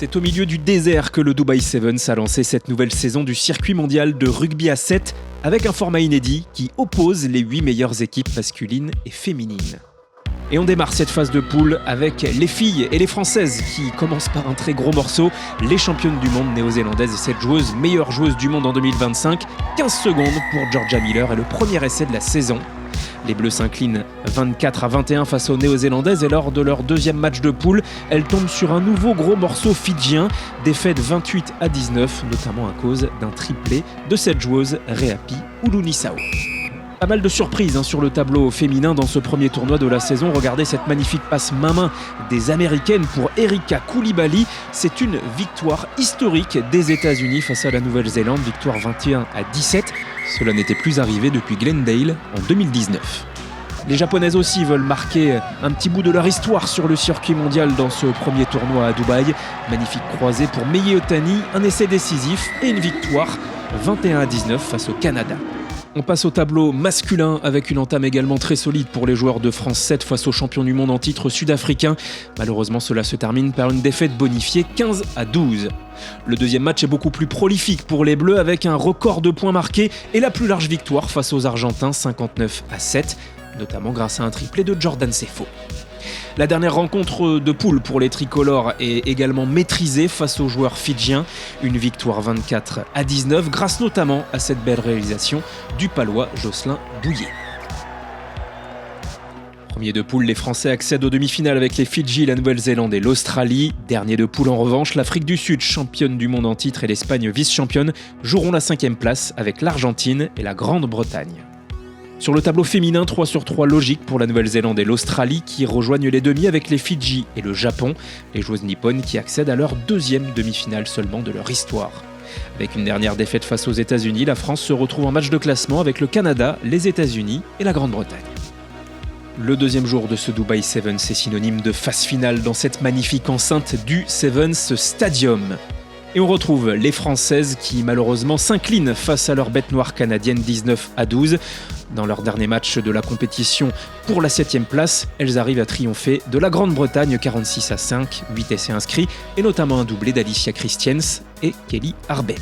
C'est au milieu du désert que le Dubai Sevens a lancé cette nouvelle saison du circuit mondial de rugby à 7 avec un format inédit qui oppose les 8 meilleures équipes masculines et féminines. Et on démarre cette phase de poule avec les filles et les Françaises qui commencent par un très gros morceau. Les championnes du monde néo-zélandaises et cette joueuse, meilleure joueuse du monde en 2025. 15 secondes pour Georgia Miller et le premier essai de la saison. Les Bleus s'inclinent 24-21 face aux Néo-Zélandaises et lors de leur deuxième match de poule, elles tombent sur un nouveau gros morceau fidjien, défaite 28-19, notamment à cause d'un triplé de cette joueuse Reapi Ulunisao. Pas mal de surprises sur le tableau féminin dans ce premier tournoi de la saison. Regardez cette magnifique passe main-main des Américaines pour Erika Coulibaly. C'est une victoire historique des États-Unis face à la Nouvelle-Zélande, victoire 21-17. Cela n'était plus arrivé depuis Glendale en 2019. Les Japonaises aussi veulent marquer un petit bout de leur histoire sur le circuit mondial dans ce premier tournoi à Dubaï. Magnifique croisée pour Mei Otani, un essai décisif et une victoire 21-19 face au Canada. On passe au tableau masculin avec une entame également très solide pour les joueurs de France 7 face aux champions du monde en titre sud-africain. Malheureusement, cela se termine par une défaite bonifiée 15-12. Le deuxième match est beaucoup plus prolifique pour les Bleus avec un record de points marqués et la plus large victoire face aux Argentins 59-7, notamment grâce à un triplé de Jordan Sefo. La dernière rencontre de poule pour les tricolores est également maîtrisée face aux joueurs fidjiens. Une victoire 24-19 grâce notamment à cette belle réalisation du Palois Jocelyn Douillet. Premier de poule, les Français accèdent aux demi-finales avec les Fidji, la Nouvelle-Zélande et l'Australie. Dernier de poule en revanche, l'Afrique du Sud, championne du monde en titre, et l'Espagne, vice-championne, joueront la 5e place avec l'Argentine et la Grande-Bretagne. Sur le tableau féminin, 3 sur 3 logique pour la Nouvelle-Zélande et l'Australie qui rejoignent les demi avec les Fidji et le Japon, les joueuses nippones qui accèdent à leur 2e demi-finale seulement de leur histoire. Avec une dernière défaite face aux États-Unis, la France se retrouve en match de classement avec le Canada, les États-Unis et la Grande-Bretagne. Le deuxième jour de ce Dubai Sevens est synonyme de phase finale dans cette magnifique enceinte du Sevens Stadium. Et on retrouve les Françaises qui malheureusement s'inclinent face à leur bête noire canadienne 19-12. Dans leur dernier match de la compétition pour la 7e place, elles arrivent à triompher de la Grande-Bretagne 46-5, 8 essais inscrits et notamment un doublé d'Alicia Christians et Kelly Arbet.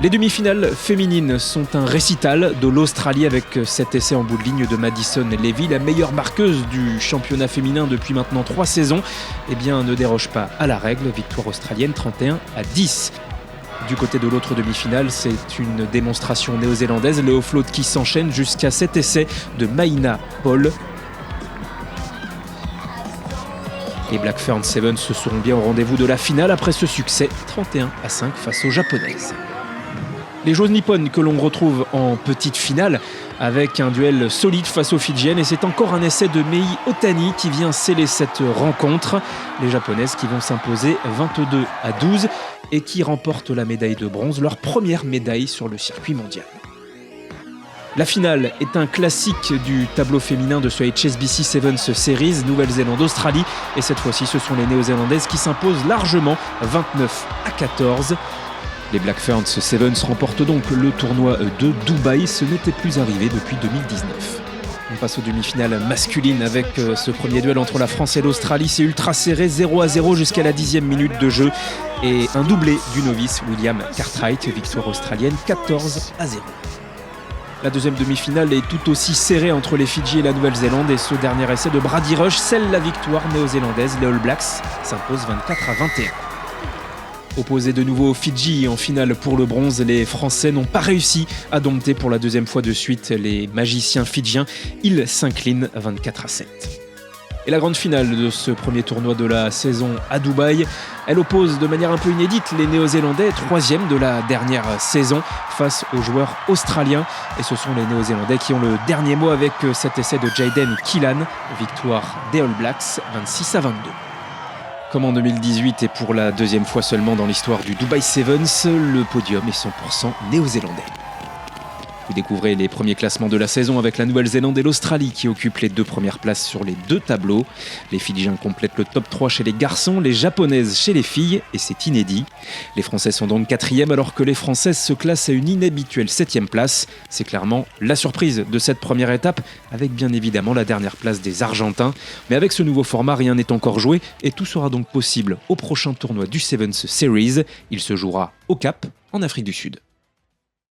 Les demi-finales féminines sont un récital de l'Australie avec cet essai en bout de ligne de Madison Levy, la meilleure marqueuse du championnat féminin depuis maintenant 3 saisons. Ne déroge pas à la règle, victoire australienne 31-10. Du côté de l'autre demi-finale, c'est une démonstration néo-zélandaise, le offload qui s'enchaîne jusqu'à cet essai de Maïna Paul. Les Black Ferns Sevens se seront bien au rendez-vous de la finale après ce succès 31-5 face aux Japonaises. Les joueuses nippones que l'on retrouve en petite finale avec un duel solide face aux Fidjiennes et c'est encore un essai de Mei Otani qui vient sceller cette rencontre. Les Japonaises qui vont s'imposer 22-12 et qui remportent la médaille de bronze, leur première médaille sur le circuit mondial. La finale est un classique du tableau féminin de ce HSBC Sevens Series, Nouvelle-Zélande-Australie et cette fois-ci ce sont les Néo-Zélandaises qui s'imposent largement 29-14. Les Black Ferns Sevens remportent donc le tournoi de Dubaï, ce n'était plus arrivé depuis 2019. On passe aux demi-finales masculines avec ce premier duel entre la France et l'Australie, c'est ultra serré, 0-0 jusqu'à la 10e minute de jeu et un doublé du novice William Cartwright, victoire australienne 14-0. La deuxième demi-finale est tout aussi serrée entre les Fidji et la Nouvelle-Zélande et ce dernier essai de Brady Rush scelle la victoire néo-zélandaise, les All Blacks s'imposent 24-21. Opposés de nouveau aux Fidji en finale pour le bronze, les Français n'ont pas réussi à dompter pour la deuxième fois de suite les magiciens fidjiens. Ils s'inclinent 24-7. Et la grande finale de ce premier tournoi de la saison à Dubaï, elle oppose de manière un peu inédite les Néo-Zélandais, 3e de la dernière saison, face aux joueurs australiens. Et ce sont les Néo-Zélandais qui ont le dernier mot avec cet essai de Jaden Killan, victoire des All Blacks 26-22. Comme en 2018 et pour la deuxième fois seulement dans l'histoire du Dubai Sevens, le podium est 100% néo-zélandais. Vous découvrez les premiers classements de la saison avec la Nouvelle-Zélande et l'Australie qui occupent les 2 premières places sur les 2 tableaux. Les Fidjiens complètent le top 3 chez les garçons, les Japonaises chez les filles, et c'est inédit. Les Français sont donc 4e alors que les Françaises se classent à une inhabituelle 7e place. C'est clairement la surprise de cette première étape, avec bien évidemment la dernière place des Argentins. Mais avec ce nouveau format, rien n'est encore joué et tout sera donc possible au prochain tournoi du Sevens Series. Il se jouera au Cap, en Afrique du Sud.